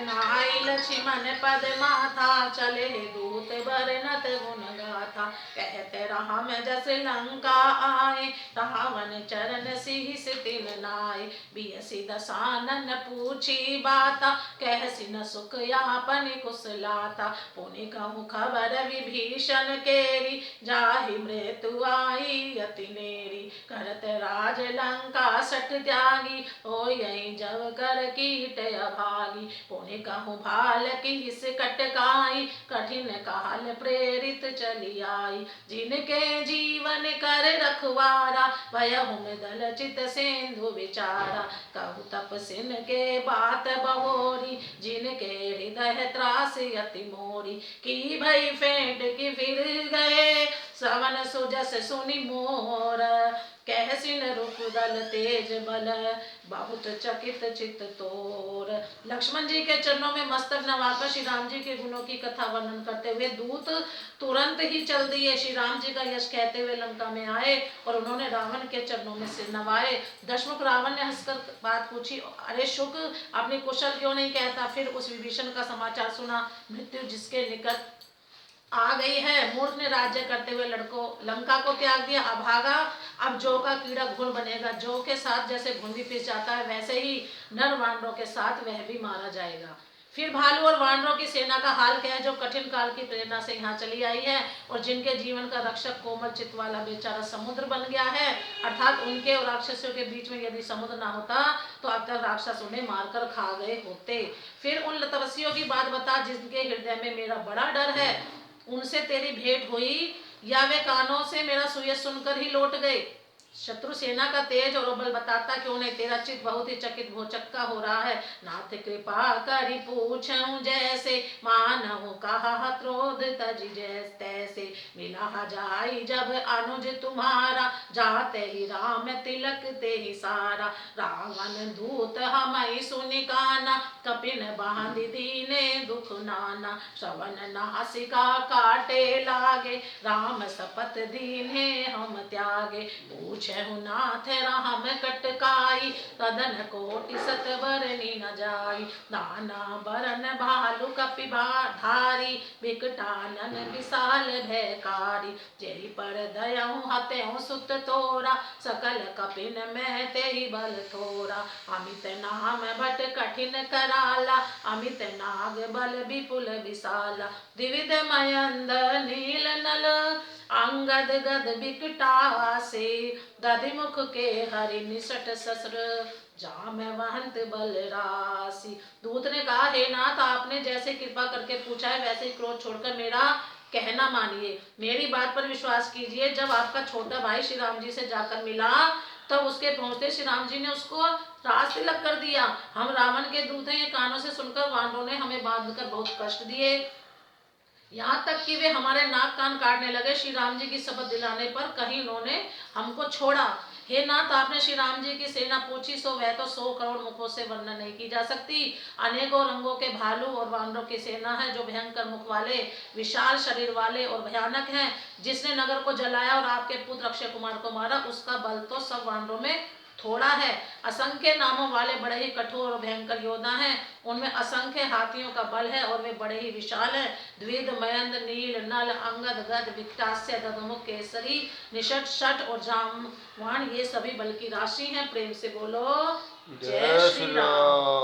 नहाई लक्ष्मण पद माथा, चले दूत बरनत गुण गाथा। कहते राम जस लंका आए, रावण चरण सीस तिन नाय। बियसि दसानन पूछी बाता, कहसि न सुख यापन कुशलाता। पुनि कहूँ खबर विभीषण केरी, जाहि मृत्यु आई अति नेरी। करत राज लंका सठ त्यागी, होई जब कर कीट अभागी। पुनि कहूँ भाल किस कटकाई, कठिन काल प्रेरित चली आई। जिनके जीवन कर रखवारा, भयहु मृदल चित सिंधु विचारा। कहु तपसिन के बात बहोरी, जिनके हृदय त्रास अति मोरी। की भई फेंट की फिर गए, श्रवण सुजस सुनि मोर। कहसिन रूप दल तेज बल, बहुत चकित चित तोर। लक्ष्मण जी के चरणों में मस्तक नवाकर श्री राम जी के गुणों की कथा वर्णन करते हुए दूत तुरंत ही चल दिए। श्री राम जी का यश कहते हुए लंका में आए और उन्होंने रावण के चरणों में सिर नवाए। दशमुख रावण ने हंसकर बात पूछी, अरे शुक, अपनी कुशल क्यों नहीं कहता? फिर उस विभीषण का समाचार सुना। मृत्यु जिसके निकट आ गई है, मूर्ख ने राज्य करते हुए लड़कों लंका को त्याग दिया, अभागा। अब जौ का कीड़ा घुन बनेगा। जौ के साथ जैसे घुन भी पिस जाता है, वैसे ही नर वानरों के साथ वह भी मारा जाएगा। फिर भालू और वानरों की सेना का हाल क्या है, जो कठिन काल की प्रेरणा से यहाँ चली आई है और जिनके जीवन का रक्षक कोमल चित्त वाला बेचारा समुद्र बन गया है। अर्थात उनके और राक्षसों के बीच में यदि समुद्र ना होता तो अब तक राक्षस उन्हें मारकर खा गए होते। फिर उन तपस्वियों की बात बता, जिनके हृदय में मेरा बड़ा डर है। उनसे तेरी भेंट हुई, या वे कानों से मेरा सुयश सुनकर ही लौट गए? शत्रु सेना का तेज और बल बताता क्यों नहीं? तेरा चित्त बहुत ही चकित भोचक्का हो रहा है। नाथ कृपा करी पूछूं जैसे, मानहु कहा क्रोध तज जैस तैसे। मिला जाई जब अनुज तुम्हारा, जाते ही राम तिलक ते ही सारा। रावण दूत हमई सुनि काना, कपिन बांध दीने दुख नाना। श्रवण नासिका काटे लागे, राम शपथ दीने हम त्यागे। पूछहु नाथ राम कटकाई, तदन कोटि सतवरनी न जाई। नाना बरन भालु कपि धारी, बिकटानन विशाल भयकारी। जेहि पर दयहु हतेहु सुत तोरा, सकल कपिन में तेहि बल थोरा। अमित नाम भट कठिन कराला, अमित नाग बल विपुल विशाला। द्विविध मयंद नील नल, अंगद गद बिकटासे। दधिमुख के हरि निसट सस्र, जाम वहंत बल राशि। दूत ने कहा, हे नाथ, आपने जैसे कृपा करके पूछा है वैसे ही क्रोध छोड़कर मेरा कहना मानिए, मेरी बात पर विश्वास कीजिए। जब आपका छोटा भाई श्री राम जी से जाकर मिला, तब उसके पहुंचते श्री राम जी ने उसको रास तिलक कर दिया। हम रावण के दूत हैं, ये कानों से सुनकर वानरों ने हमें बांधकर बहुत कष्ट दिए, यहाँ तक कि वे हमारे नाक कान काटने लगे। श्री राम जी की शपथ दिलाने पर कहीं उन्होंने हमको छोड़ा। हे नाथ, आपने श्री राम जी की सेना पूछी, सो वह तो 100 करोड़ मुखों से वर्णन नहीं की जा सकती। अनेकों रंगों के भालू और वानरों की सेना है, जो भयंकर मुख वाले, विशाल शरीर वाले और भयानक हैं। जिसने नगर को जलाया और आपके पुत्र अक्षय कुमार को मारा, उसका बल तो सब वानरों में थोड़ा है। असंख्य नामों वाले बड़े ही कठोर और भयंकर योद्धा हैं, उनमें असंख्य हाथियों का बल है और वे बड़े ही विशाल हैं। द्विध मयंद नील नल अंगद गद विकटास्य दधमुख केसरी निषट शट और जामवान, ये सभी बल की राशि हैं। प्रेम से बोलो जय श्री राम।